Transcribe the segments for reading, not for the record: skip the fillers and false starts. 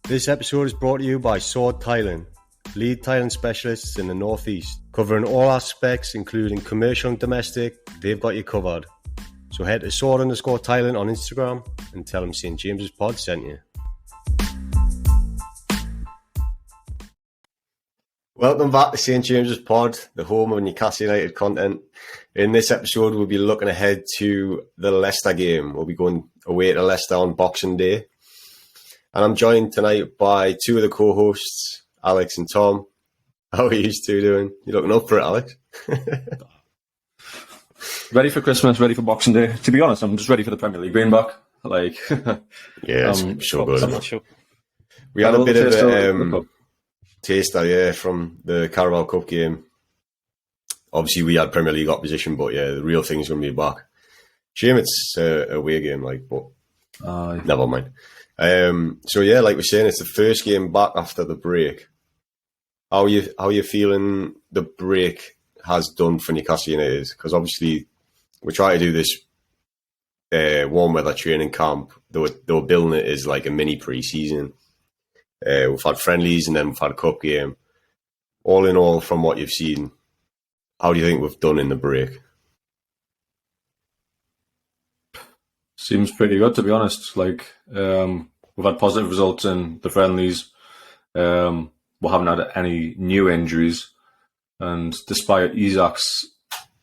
This episode is brought to you by Sword Tiling, lead tiling specialists in the Northeast, covering all aspects including commercial and domestic. They've got you covered. So head to sword_tiling on Instagram and tell them St. James's Pod sent you. Welcome back to St. James's Pod, the home of Newcastle United content. In this episode, we'll be looking ahead to the Leicester game. We'll be going away to Leicester on Boxing Day. And I'm joined tonight by two of the co-hosts, Alex and Tom. How are you two doing? You looking up for it, Alex? Ready for Christmas, ready for Boxing Day. To be honest, I'm just ready for the Premier League being back. Yeah, it's so good. We had a bit of a taster, from the Carabao Cup game. Obviously, we had Premier League opposition, but yeah, the real thing's going to be back. Shame it's a away game, but never mind. So yeah, like we're saying, it's the first game back after the break. How are you feeling the break has done for Newcastle United? Because obviously we try to do this warm weather training camp. They were billing it as like a mini pre-season. We've had friendlies and then we've had a cup game. All in all, from what you've seen, how do you think we've done in the break? Seems pretty good, to be honest. We've had positive results in the friendlies. We haven't had any new injuries. And despite Isak's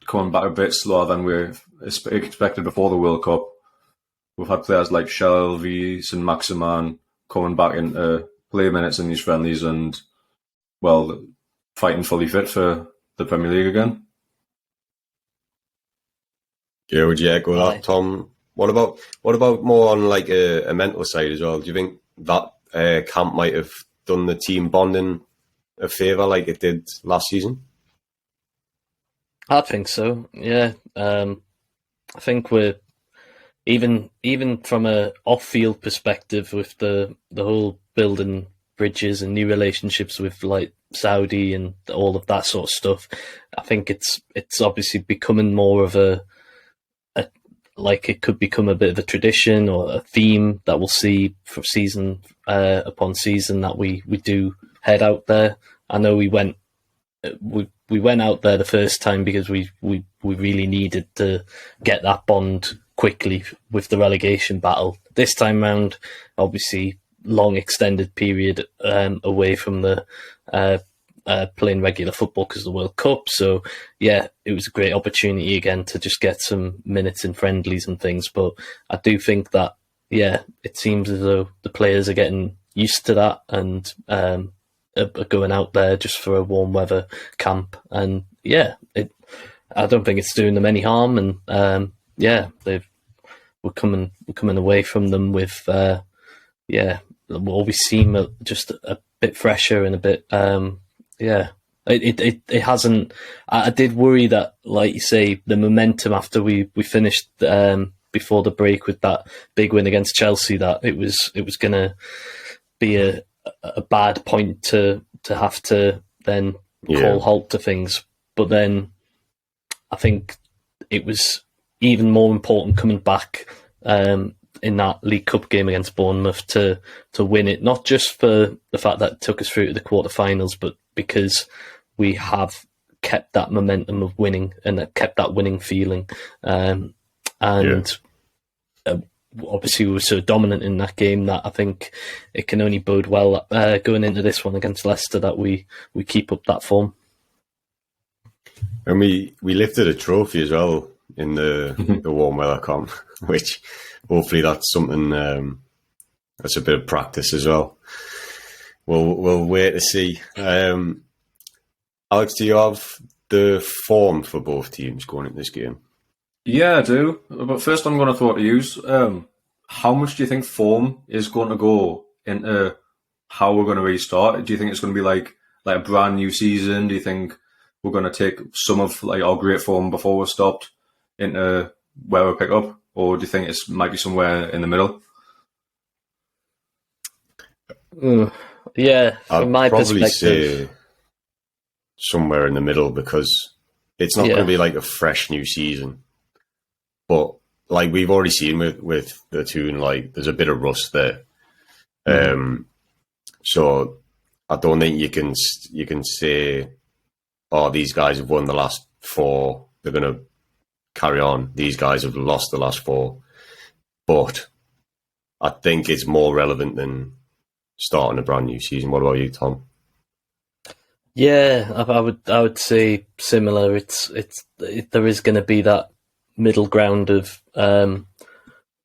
coming back a bit slower than we expected before the World Cup, we've had players like Shelby and Maximan coming back into play minutes in these friendlies and, fighting fully fit for the Premier League again. Yeah, would you echo that, Tom? What about more on like a mental side as well? Do you think that camp might have done the team bonding a favour like it did last season? I think so. Yeah, I think we're even from a off-field perspective with the whole building bridges and new relationships with like Saudi and all of that sort of stuff. I think it's obviously becoming more of it could become a bit of a tradition or a theme that we'll see for season upon season that we do head out there. I know we went out there the first time because we really needed to get that bond quickly with the relegation battle. This time round, obviously, long extended period away from the playing regular football because of the World Cup. So yeah, it was a great opportunity again to just get some minutes in friendlies and things. But I do think that, it seems as though the players are getting used to that and are going out there just for a warm weather camp. And I don't think it's doing them any harm. And we're coming away from them with we'll always seem just a bit fresher and a bit It hasn't. I did worry that, like you say, the momentum after we finished before the break with that big win against Chelsea, that it was going to be a bad point to have to then call halt to things. But then I think it was even more important coming back in that League Cup game against Bournemouth to win it, not just for the fact that it took us through to the quarterfinals, but because we have kept that momentum of winning and kept that winning feeling. Obviously we were so dominant in that game that I think it can only bode well going into this one against Leicester that we keep up that form. And we lifted a trophy as well in the warm weather comp, which hopefully that's something that's a bit of practice as well. We'll wait to see. Alex, do you have the form for both teams going into this game? Yeah, I do. But first I'm going to throw it to you. How much do you think form is going to go into how we're going to restart? Do you think it's going to be like a brand new season? Do you think we're going to take some of like our great form before we're stopped into where we pick up? Or do you think it might be somewhere in the middle? From my perspective, say somewhere in the middle, because it's not going to be like a fresh new season. But like we've already seen with the tune, like there's a bit of rust there. So I don't think you can say, oh, these guys have won the last 4, they're going to carry on. These guys have lost the last 4. But I think it's more relevant than starting a brand new season. What about you, Tom? Yeah, I would say similar. There is going to be that middle ground of, and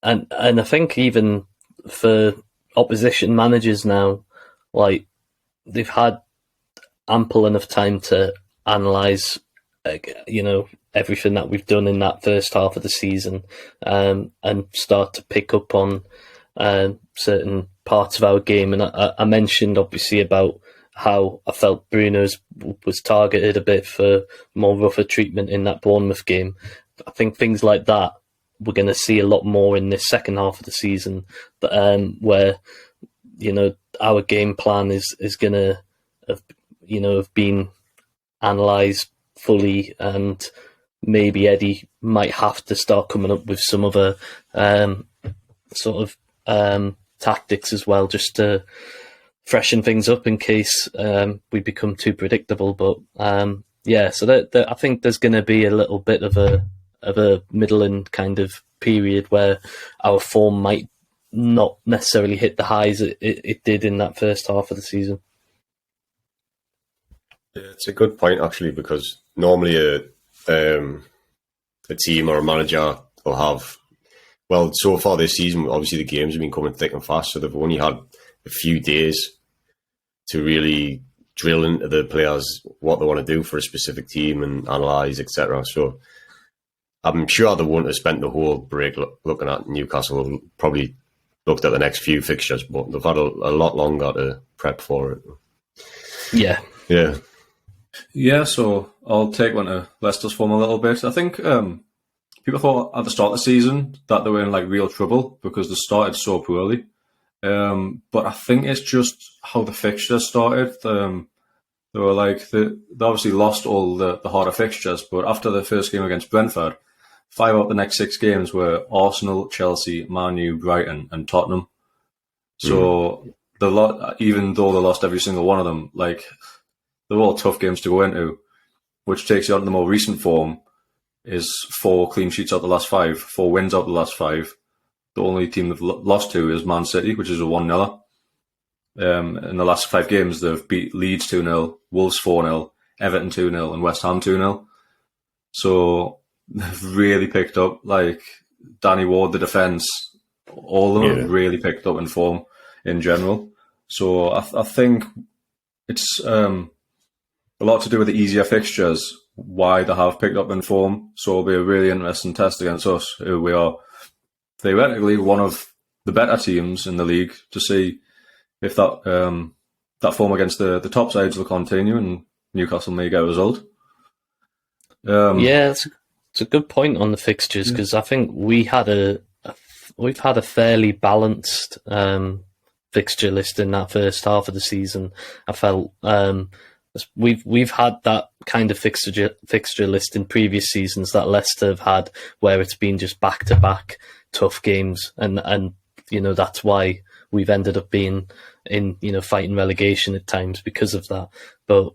I think even for opposition managers now, like, they've had ample enough time to analyse, everything that we've done in that first half of the season, and start to pick up on certain parts of our game. And I mentioned obviously about how I felt Bruno's was targeted a bit for more rougher treatment in that Bournemouth game. I think things like that we're going to see a lot more in this second half of the season, where our game plan is going to have been analysed fully, and maybe Eddie might have to start coming up with some other tactics as well, just to freshen things up in case we become too predictable. But so I think there's going to be a little bit of a middle kind of period where our form might not necessarily hit the highs it did in that first half of the season. Yeah, it's a good point actually, because normally a team or a manager will have, well, so far this season, obviously the games have been coming thick and fast, so they've only had a few days to really drill into the players what they want to do for a specific team and analyse, etc. So I'm sure they wouldn't have spent the whole break looking at Newcastle. They've probably looked at the next few fixtures, but they've had a lot longer to prep for it. Yeah. Yeah, so I'll take one to Leicester's form a little bit. I think people thought at the start of the season that they were in real trouble because they started so poorly. But I think it's just how the fixtures started. They were they obviously lost all the harder fixtures, but after the first game against Brentford, 5 out of the next 6 games were Arsenal, Chelsea, Man U, Brighton, and Tottenham. So even though they lost every single one of them, they're all tough games to go into, which takes you on to the more recent form. Is 4 clean sheets out the last 5, 4 wins out the last 5. The only team they've lost to is Man City, which is a 1-0. In the last 5 games, they've beat Leeds 2-0, Wolves 4-0, Everton 2-0, and West Ham 2-0. So they've really picked up. Danny Ward, the defence, all of them have really picked up in form in general. So I think it's a lot to do with the easier fixtures, why they have picked up in form. So it'll be a really interesting test against us, who we are theoretically one of the better teams in the league, to see if that form against the top sides will continue and Newcastle may get a result. It's a good point on the fixtures, because I think we've had a fairly balanced fixture list in that first half of the season. I felt we've had that kind of fixture list in previous seasons that Leicester have had, where it's been just back to back tough games, and that's why we've ended up being in fighting relegation at times because of that. But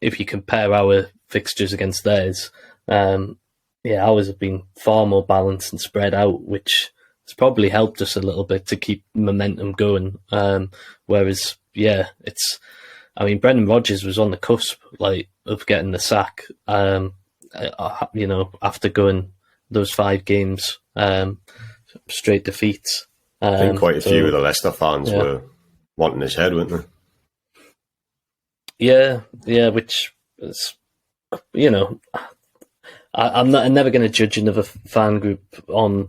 if you compare our fixtures against theirs, ours have been far more balanced and spread out, which has probably helped us a little bit to keep momentum going. Whereas Brendan Rodgers was on the cusp of getting the sack, after going those 5 games, straight defeats. I think quite a few of the Leicester fans were wanting his head, weren't they? Yeah, which is, I'm never going to judge another fan group on,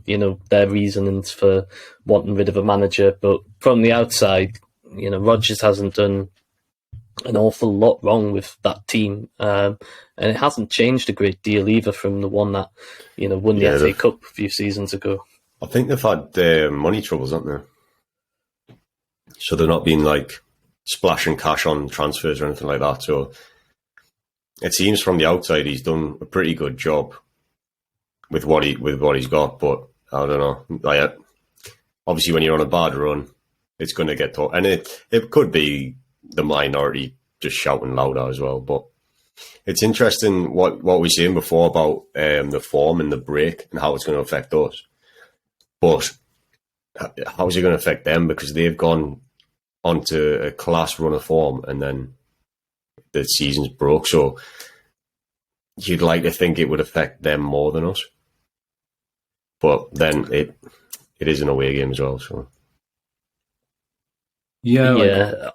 their reasonings for wanting rid of a manager. But from the outside, Rodgers hasn't done an awful lot wrong with that team. And it hasn't changed a great deal either from the one that, won the FA Cup a few seasons ago. I think they've had money troubles, haven't they? So they're not been splashing cash on transfers or anything like that. So it seems from the outside he's done a pretty good job with what he's got. But I don't know. Obviously, when you're on a bad run, it's going to get tough. And it could be the minority just shouting louder as well. But it's interesting what we were saying before about the form and the break and how it's going to affect us. But how's it going to affect them? Because they've gone onto a class run of form and then the season's broke. So you'd like to think it would affect them more than us. But then it is an away game as well. So yeah.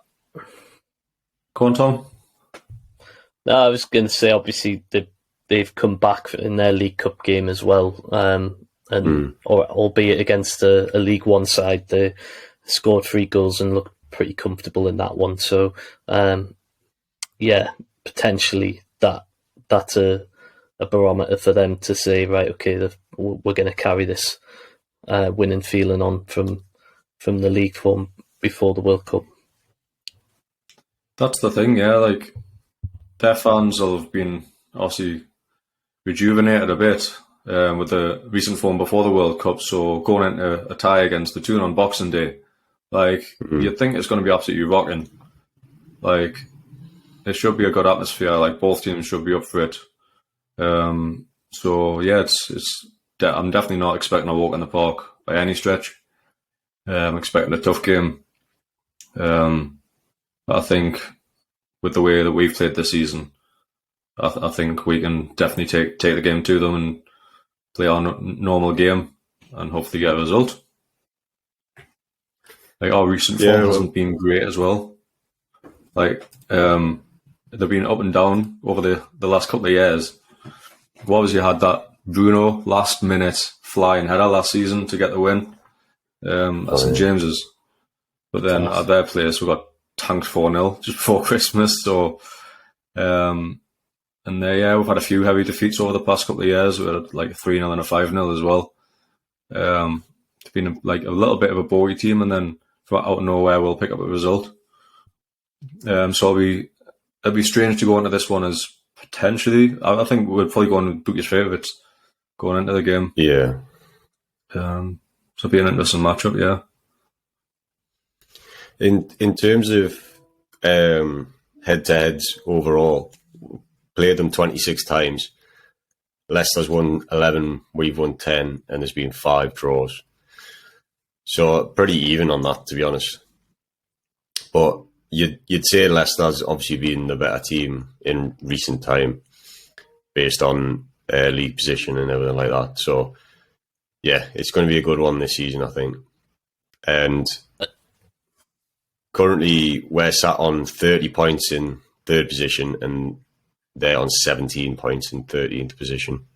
Go on, Tom. No, I was going to say, obviously, they've come back in their League Cup game as well, or albeit against a League One side, they scored 3 goals and looked pretty comfortable in that one. So, potentially that's a barometer for them to say, right, okay, we're going to carry this winning feeling on from the league form before the World Cup. That's the thing, yeah. Like, their fans will have been obviously rejuvenated a bit with the recent form before the World Cup. So going into a tie against the Toon on Boxing Day, like, you'd think it's going to be absolutely rocking. Like, it should be a good atmosphere. Like, both teams should be up for it. So yeah, I'm definitely not expecting a walk in the park by any stretch. I'm expecting a tough game. I think with the way that we've played this season, I think we can definitely take the game to them and play our normal game and hopefully get a result. Like, our recent form hasn't been great as well. Like, they've been up and down over the last couple of years. We obviously had that Bruno last minute flying header last season to get the win at St James's. But then at their place, we got tanked 4-0 just before Christmas. So, and we've had a few heavy defeats over the past couple of years. We had like a 3-0 and a 5-0 as well. It's been like a little bit of a bogey team, and then from out of nowhere, we'll pick up a result. So it'd be strange to go into this one as potentially, I think we'd probably go on with Bookie's favourites going into the game. Yeah. So it'd be an interesting matchup, yeah. In terms of head-to-heads overall, played them 26 times. Leicester's won 11, we've won 10, and there's been 5 draws. So pretty even on that, to be honest. But you'd say Leicester's obviously been the better team in recent time based on league position and everything like that. So, yeah, it's going to be a good one this season, I think. And currently, we're sat on 30 points in 3rd position, and they're on 17 points in 13th position.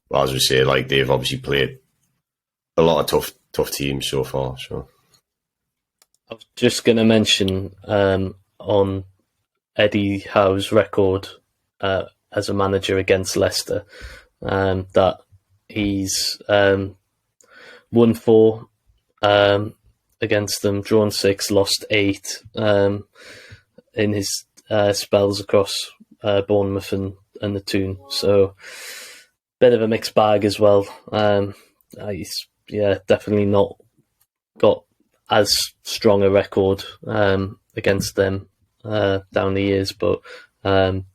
Well, as we say, like, they've obviously played a lot of tough teams so far. So, I was just going to mention on Eddie Howe's record as a manager against Leicester that he's won 4 against them, drawn 6, lost 8 in his spells across Bournemouth and the Toon. So, bit of a mixed bag as well. He's definitely not got as strong a record against them down the years, but just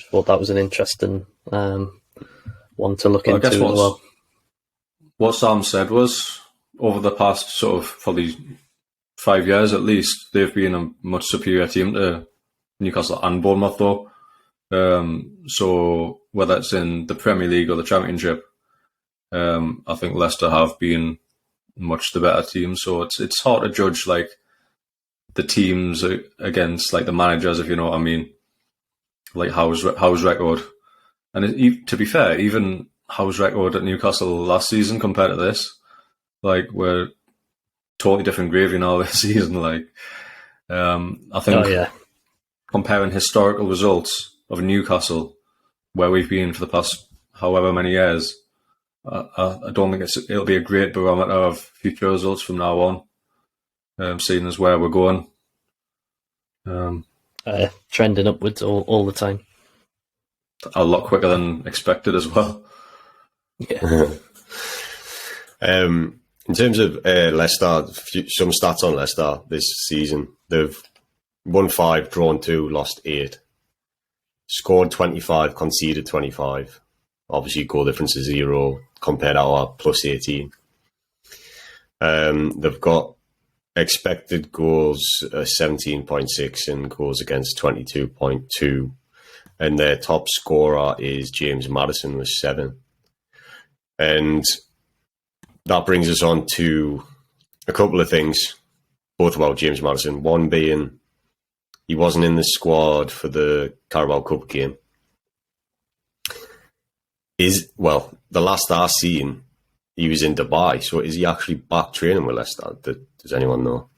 thought that was an interesting one to look into as well. What Sam said was, over the past sort of probably 5 years at least, they've been a much superior team to Newcastle and Bournemouth though. So whether it's in the Premier League or the Championship, I think Leicester have been much the better team. So it's hard to judge like the teams against like the managers, if you know what I mean. Like Howe's record, and to be fair, even Howe's record at Newcastle last season compared to this, like, we're totally different gravy now this season. Like, I think comparing historical results of Newcastle, where we've been for the past however many years, I don't think it'll be a great barometer of future results from now on, seeing as where we're going. Trending upwards all the time. A lot quicker than expected as well. Yeah. In terms of Leicester, some stats on Leicester this season. They've won 5, drawn 2, lost 8. Scored 25, conceded 25. Obviously, goal difference is 0 compared to our plus 18. They've got expected goals 17.6 and goals against 22.2. And their top scorer is James Maddison with 7. And that brings us on to a couple of things, both about James Maddison. One being he wasn't in the squad for the Carabao Cup game. The last I seen, he was in Dubai. So is he actually back training with Leicester? Does anyone know?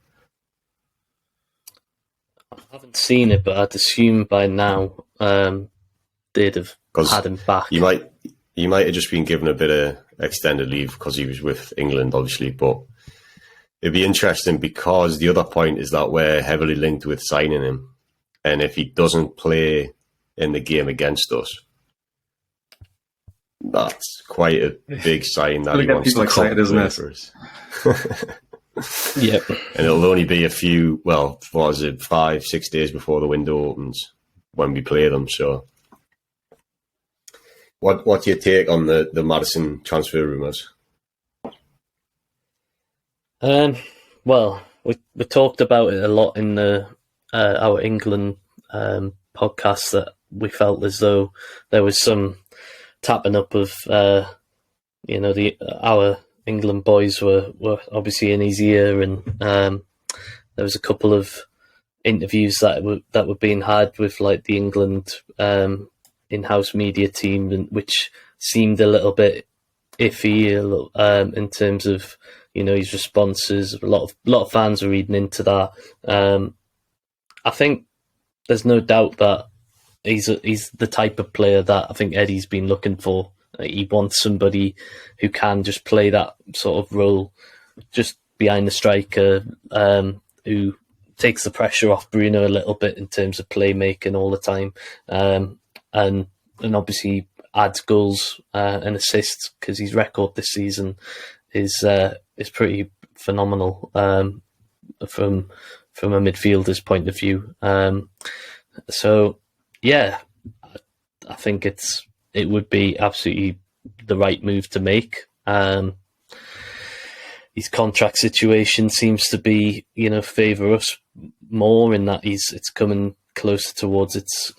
I haven't seen it, but I'd assume by now they'd have had him back. He might have just been given a bit of extended leave because he was with England, obviously. But it'd be interesting because the other point is that we're heavily linked with signing him. And if he doesn't play in the game against us, that's quite a big sign that he wants to come play for us. Yep. And it'll only be 5-6 days before the window opens when we play them. So what's your take on the Maddison transfer rumours? Well, we talked about it a lot in our England podcast, that we felt as though there was some tapping up of our England boys were obviously in his ear, and there was a couple of interviews that were being had with like the England in-house media team, which seemed a little bit iffy in terms of his responses. A lot of fans are reading into that. I think there's no doubt that he's the type of player that I think Eddie's been looking for. He wants somebody who can just play that sort of role, just behind the striker, who takes the pressure off Bruno a little bit in terms of playmaking all the time, and obviously adds goals and assists, because his record this season is pretty phenomenal from a midfielder's point of view. So yeah, I think it would be absolutely the right move to make. His contract situation seems to be, favour us more in that it's coming closer towards its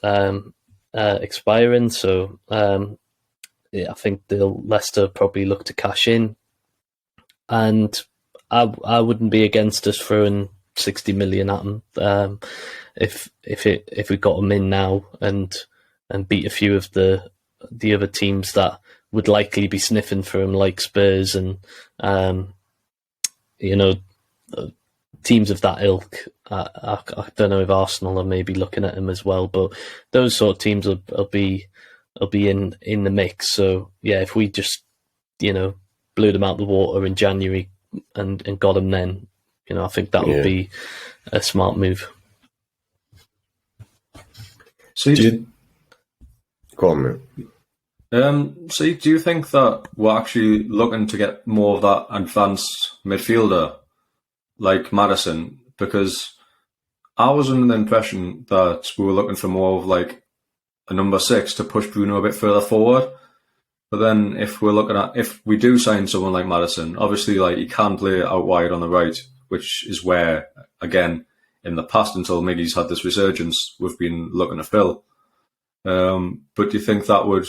expiring. So I think Leicester probably look to cash in, and I wouldn't be against us throwing 60 million at him if we got him in now and beat a few of the other teams that would likely be sniffing for him, like Spurs and teams of that ilk. I don't know if Arsenal are maybe looking at him as well, but those sort of teams will be in the mix. So yeah, if we just blew them out the water in January and got them then, I think that would be a smart move. So go on, mate. So do you think that we're actually looking to get more of that advanced midfielder like Maddison? Because I was under the impression that we were looking for more of like a number 6 to push Bruno a bit further forward. But then if we do sign someone like Maddison, obviously like he can play out wide on the right, which is where, again, in the past, until Miggy's had this resurgence, we've been looking to fill. But do you think that would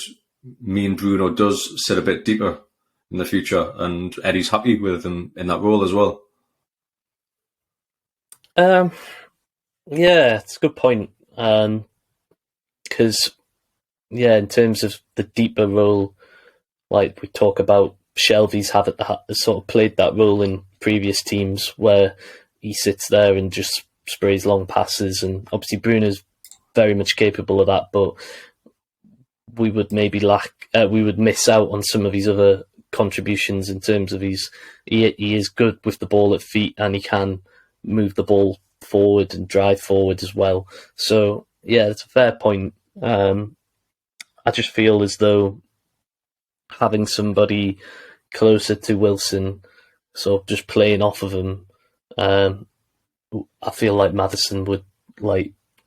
mean Bruno does sit a bit deeper in the future, and Eddie's happy with him in that role as well? Yeah, it's a good point. Because, in terms of the deeper role, like we talk about, Shelvey's sort of played that role in previous teams where he sits there and just sprays long passes, and obviously Bruno's very much capable of that, but we would maybe we would miss out on some of his other contributions in terms of he is good with the ball at feet, and he can move the ball forward and drive forward as well. So yeah, it's a fair point. I just feel as though having somebody closer to Wilson, So just playing off of him, I feel like Maddison would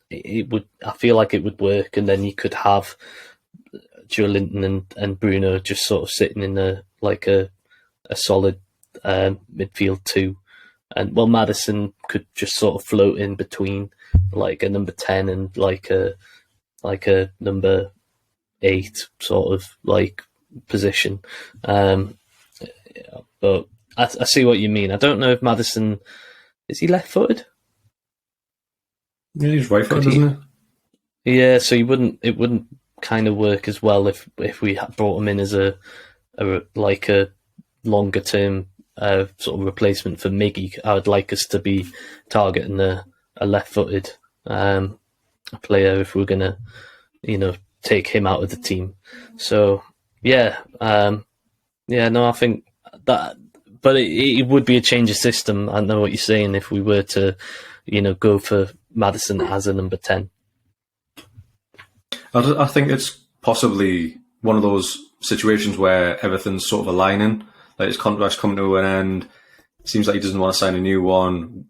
it would. I feel like it would work, and then you could have Joelinton and Bruno just sort of sitting in a solid midfield two, and Maddison could just sort of float in between like a number 10 and like a number 8 sort of like position. But I see what you mean. I don't know if Maddison is he left-footed. Yeah, he's right-footed, isn't he? Yeah, so it wouldn't kind of work as well if we had brought him in as a longer term sort of replacement for Miggy. I would like us to be targeting a left-footed player if we're gonna, take him out of the team. So I think that, but it would be a change of system. I know what you're saying if we were to, go for Maddison as a number 10. I think it's possibly one of those situations where everything's sort of aligning. Like his contract's coming to an end. It seems like he doesn't want to sign a new one.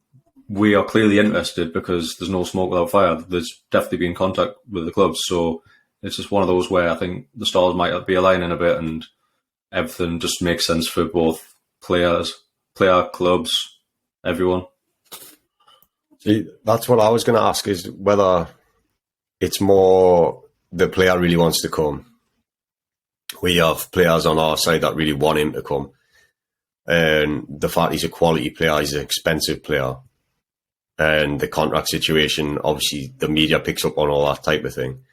We are clearly interested because there's no smoke without fire. There's definitely been contact with the clubs. So it's just one of those where I think the stars might be aligning a bit and everything just makes sense for both players, clubs, everyone. See, that's what I was going to ask, is whether it's more the player really wants to come. We have players on our side that really want him to come. And the fact he's a quality player, he's an expensive player. And the contract situation, obviously the media picks up on all that type of thing.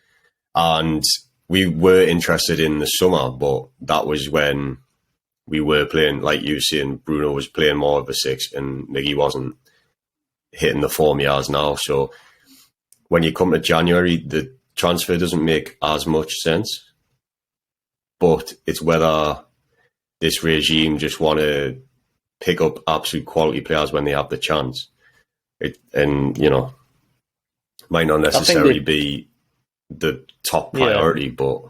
And we were interested in the summer, but that was when we were playing, like you were saying, Bruno was playing more of a 6 and Miggy wasn't hitting the form he has now. So when you come to January, the transfer doesn't make as much sense. But it's whether this regime just want to pick up absolute quality players when they have the chance. Might not necessarily be the top priority, but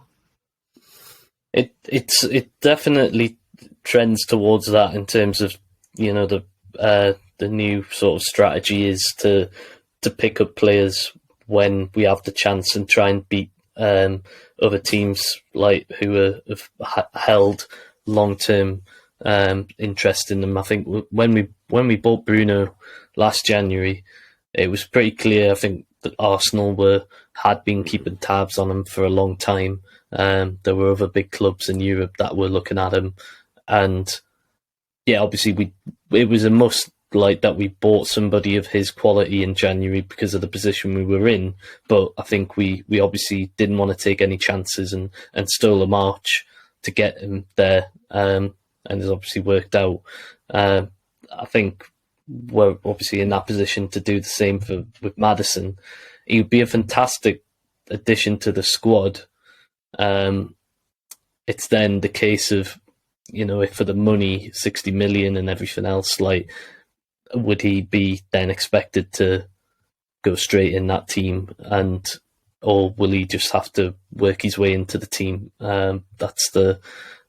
it definitely trends towards that in terms of the new sort of strategy is to pick up players when we have the chance and try and beat other teams like who have held long-term interest in them. I think when we bought Bruno last January, it was pretty clear. I think that Arsenal had been keeping tabs on him for a long time. There were other big clubs in Europe that were looking at him, and obviously it was a must. Like that we bought somebody of his quality in January because of the position we were in, but I think we obviously didn't want to take any chances and stole a march to get him there, and it's obviously worked out. I think we're obviously in that position to do the same with Maddison. He would be a fantastic addition to the squad. It's then the case of, if for the money, 60 million and everything else, like, would he be then expected to go straight in that team, or will he just have to work his way into the team? That's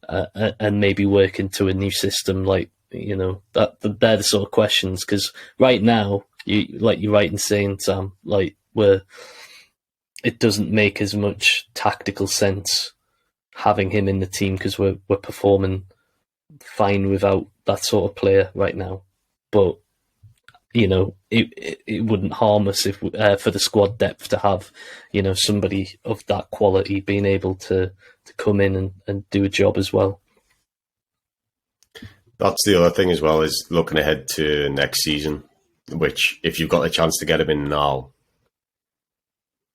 and maybe work into a new system, like they're the sort of questions. Because right now, you're right in saying, Sam, like it doesn't make as much tactical sense having him in the team because we're performing fine without that sort of player right now, but. It wouldn't harm us if for the squad depth to have, somebody of that quality being able to come in and do a job as well. That's the other thing as well, is looking ahead to next season, which if you've got a chance to get him in now,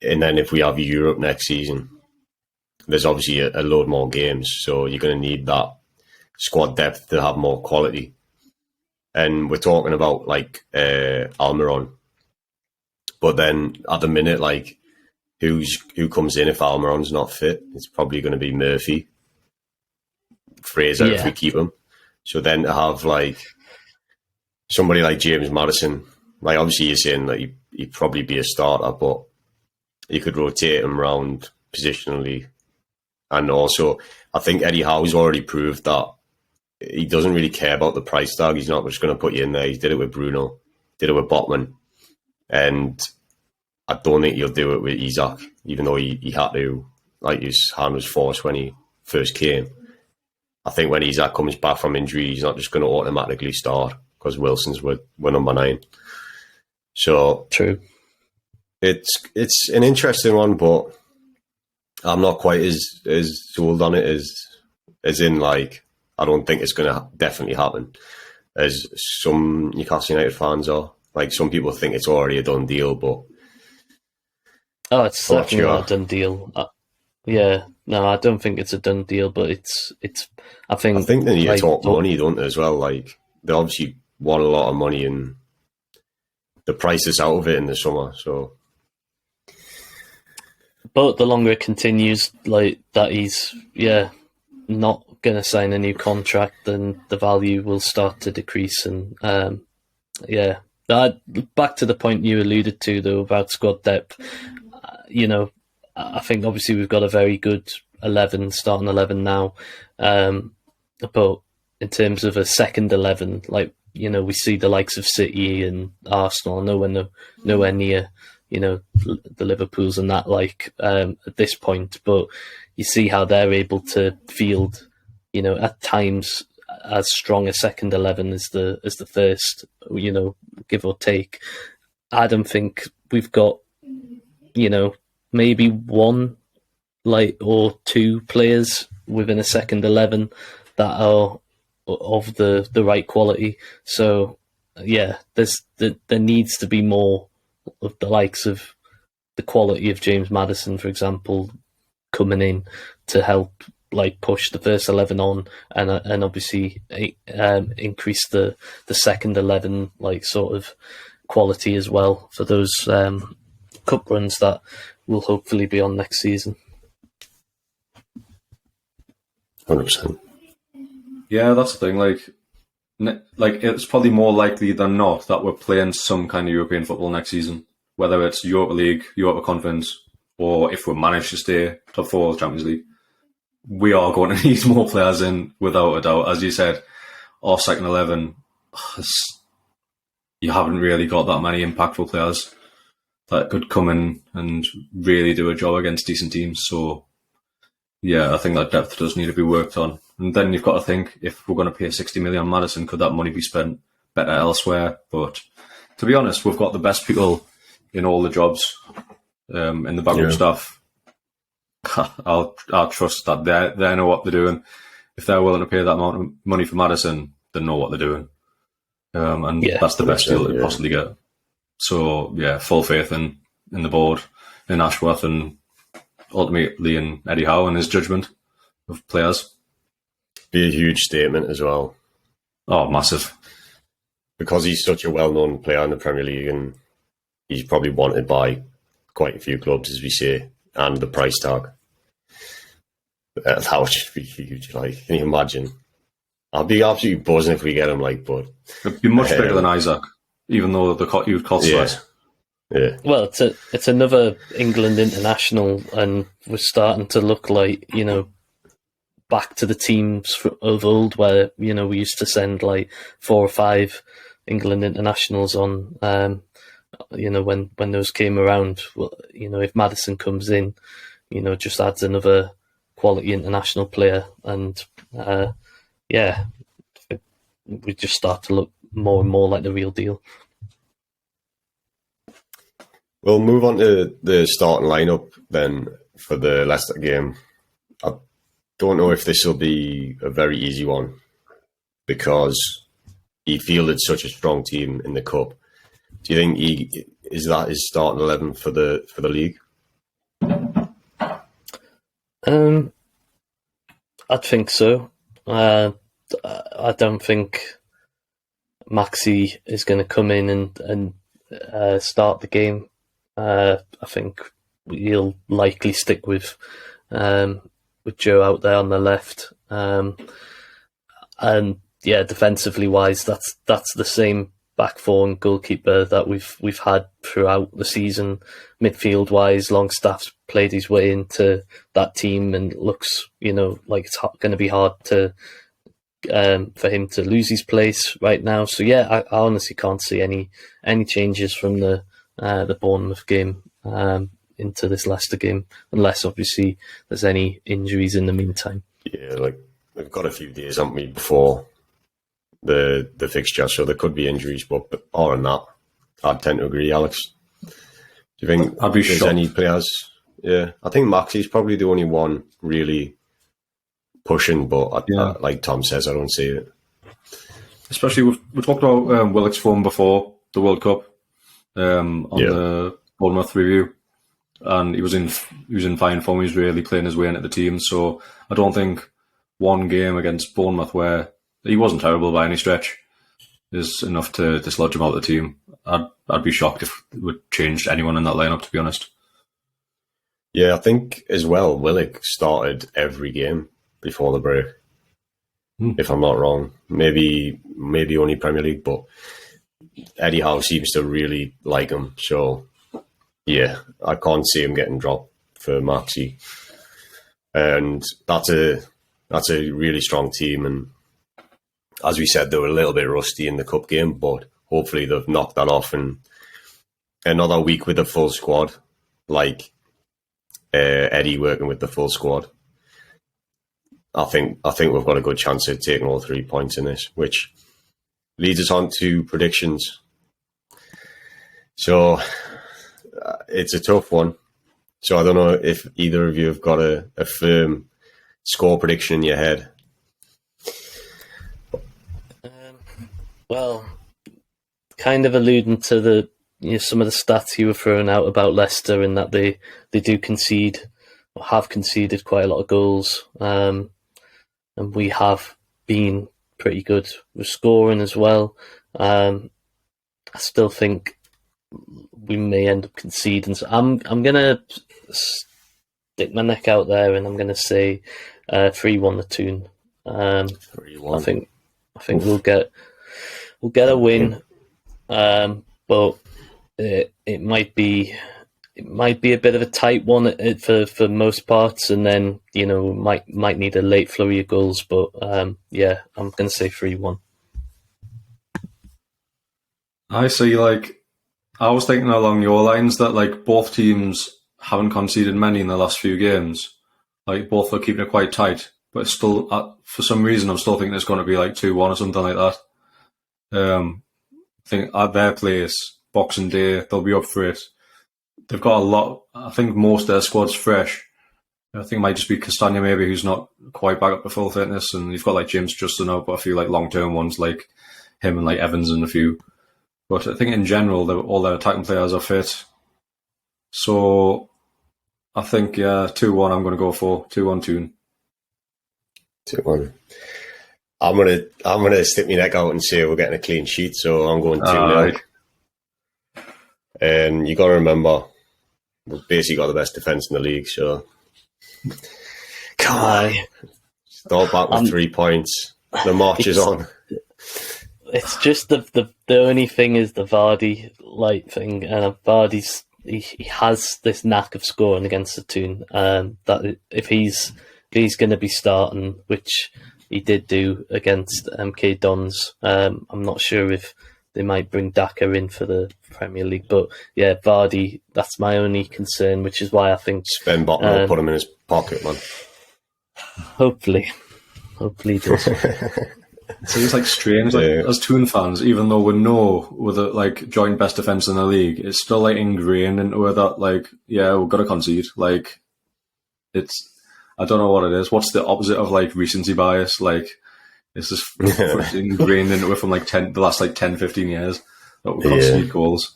and then if we have Europe next season, there's obviously a load more games, so you're going to need that squad depth to have more quality. And we're talking about like Almiron, but then at the minute, like who comes in if Almiron's not fit? It's probably going to be Murphy, Fraser if we keep him. So then to have like somebody like James Maddison, like obviously you're saying that he'd probably be a starter, but you could rotate him around positionally, and also I think Eddie Howe's already proved that he doesn't really care about the price tag. He's not just going to put you in there. He did it with Bruno, did it with Botman, and I don't think he'll do it with Isak, even though he had to, like his hand was forced when he first came. I think when Isak comes back from injury, he's not just going to automatically start because Wilson's were number 9. So true. It's an interesting one, but I'm not quite as sold on it as in, like, I don't think it's going to definitely happen as some Newcastle United fans are. Like, some people think it's already a done deal, but it's definitely not a done deal. Yeah, no, I don't think it's a done deal, but it's. I think they need to talk money, don't they, as well? Like, they obviously want a lot of money, and the price is out of it in the summer. So, but the longer it continues, like that, he's not going to sign a new contract, then the value will start to decrease. And back to the point you alluded to though about squad depth. I think obviously we've got a very good starting 11 now. But in terms of a second 11, we see the likes of City and Arsenal nowhere near, the Liverpools and that at this point. But you see how they're able to field, at times as strong a second 11 as the first, give or take. I don't think we've got, maybe one or two players within a second 11 that are of the right quality. So there needs to be more of the likes of the quality of James Maddison, for example, coming in to help push the first 11 on and obviously increase the second 11 sort of quality as well for those cup runs that will hopefully be on next season. 100%. Yeah, that's the thing. It's probably more likely than not that we're playing some kind of European football next season, whether it's Europa League, Europa Conference, or if we manage to stay top 4 of the Champions League. We are going to need more players in, without a doubt. As you said, our second 11, you haven't really got that many impactful players that could come in and really do a job against decent teams. So, yeah, I think that depth does need to be worked on. And then you've got to think, if we're going to pay 60 million on Maddison, could that money be spent better elsewhere? But to be honest, we've got the best people in all the jobs in the backroom staff. I'll trust that they know what they're doing. If they're willing to pay that amount of money for Maddison, they know what they're doing. That's the best deal they possibly get. So, yeah, full faith in the board, in Ashworth, and ultimately in Eddie Howe and his judgment of players. Be a huge statement as well. Oh, massive. Because he's such a well-known player in the Premier League, and he's probably wanted by quite a few clubs, as we say, and the price tag. That would just be huge. Can you imagine? I'll be absolutely buzzing if we get him, but... It'd be much bigger than Isaac, even though you would cost less. Yeah. Well, it's another England international, and we're starting to look back to the teams of old where, we used to send 4 or 5 England internationals on, when those came around. Well, if Maddison comes in, just adds another quality international player, and we just start to look more and more like the real deal. We'll move on to the starting lineup then for the Leicester game. I don't know if this will be a very easy one because he fielded such a strong team in the cup. Do you think is that his starting 11 for the league? I think so. I don't think Maxi is going to come in and start the game. I think he'll likely stick with Joe out there on the left, and defensively wise, that's the same back four and goalkeeper that we've had throughout the season. Midfield wise, Longstaff's played his way into that team and looks, like it's going to be hard to for him to lose his place right now. So yeah, I honestly can't see any changes from the Bournemouth game into this Leicester game, unless obviously there's any injuries in the meantime. Yeah, like we've got a few days, haven't we, before the fixture, so there could be injuries, but other than that, I'd tend to agree, Alex. Do you think there's any players? Yeah, I think Maxey's probably the only one really pushing, but like Tom says, I don't see it. Especially, we talked about Willock's form before the World Cup on the Bournemouth review, and he was in fine form. He was really playing his way into the team. So I don't think one game against Bournemouth where he wasn't terrible by any stretch is enough to dislodge him out of the team. I'd be shocked if it would change anyone in that lineup, to be honest. Yeah, I think as well, Willock started every game before the break, if I'm not wrong. Maybe only Premier League, but Eddie Howe seems to really like him. So, yeah, I can't see him getting dropped for Maxey. And that's a really strong team. And as we said, they were a little bit rusty in the cup game, but hopefully they've knocked that off. And another week with the full squad, like Eddie working with the full squad, I think we've got a good chance of taking all 3 points in this, which leads us on to predictions. So it's a tough one. So I don't know if either of you have got a firm score prediction in your head. Well, kind of alluding to some of the stats you were throwing out about Leicester, and that they do concede, or have conceded quite a lot of goals, and we have been pretty good with scoring as well. I still think we may end up conceding. So I'm gonna stick my neck out there, and I'm gonna say 3-1 the Toon. 3-1. I think we'll get a win, but it might be a bit of a tight one for most parts, and then might need a late flurry of goals. But I'm going to say 3-1. I see. I was thinking along your lines that both teams haven't conceded many in the last few games. Both are keeping it quite tight, but still, for some reason, I'm still thinking it's going to be 2-1 or something like that. I think at their place, Boxing Day, they'll be up for it. They've got a lot. I think most of their squad's fresh. I think it might just be Castagna maybe, who's not quite back up to full fitness, and you've got James Justin out, but a few long-term ones like him and Evans and a few. But I think in general, all their attacking players are fit. So I think 2-1. I'm going to go for 2-1 Toon. 2-1. I'm gonna stick my neck out and say we're getting a clean sheet, so I'm going 2-0. And you got to remember, we've basically got the best defence in the league, so come on, start back with 3 points. The march is on. It's just the only thing is the Vardy thing, and Vardy's he has this knack of scoring against the Toon. That if he's going to be starting, which he did do against MK Dons, I'm not sure if they might bring Daka in for the Premier League. But yeah, Vardy, that's my only concern, which is why I think Ben Bottom will put him in his pocket, man. Hopefully he does. So it's strange, as Toon fans, even though we know we're the joint best defence in the league, it's still ingrained into it that we've got to concede. It's, I don't know what it is. What's the opposite of recency bias? It's just ingrained into it from the last 10, 15 years that we concede goals.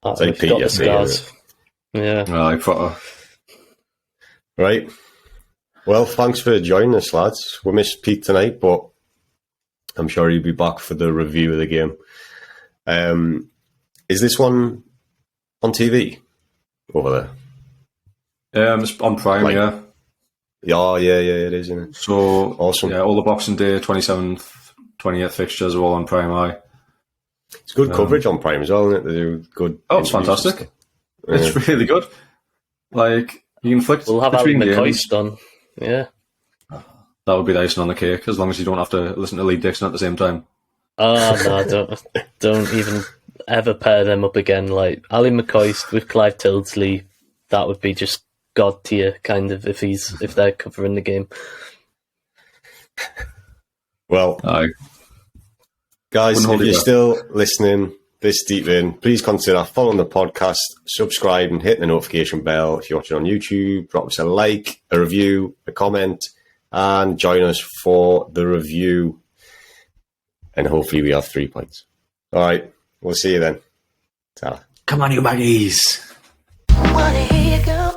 It's like PTSD. Yeah. Right. Well, thanks for joining us, lads. We missed Pete tonight, but I'm sure he'll be back for the review of the game. Is this one on TV over there? It's on Prime, yeah. Yeah, it is, isn't it? So awesome. Yeah, all the Boxing Day, 27th, 28th fixtures are all on Prime Eye. It's good coverage on Prime as well, isn't it? They do good. Oh, it's fantastic. It's really good. You can flick. We'll have Ali McCoist on. Yeah. That would be the icing on the cake, as long as you don't have to listen to Lee Dixon at the same time. Oh no, don't even ever pair them up again. Like Ali McCoist with Clive Tildesley, that would be just god tier kind of if they're covering the game. Well, guys, if you're still listening this deep in, please consider following the podcast, subscribe, and hit the notification bell. If you're watching on YouTube, drop us a like, a review, a comment, and join us for the review. And hopefully we have 3 points. All right, we'll see you then. Ta-ra. Come on, you Magpies. I wanna hear you go.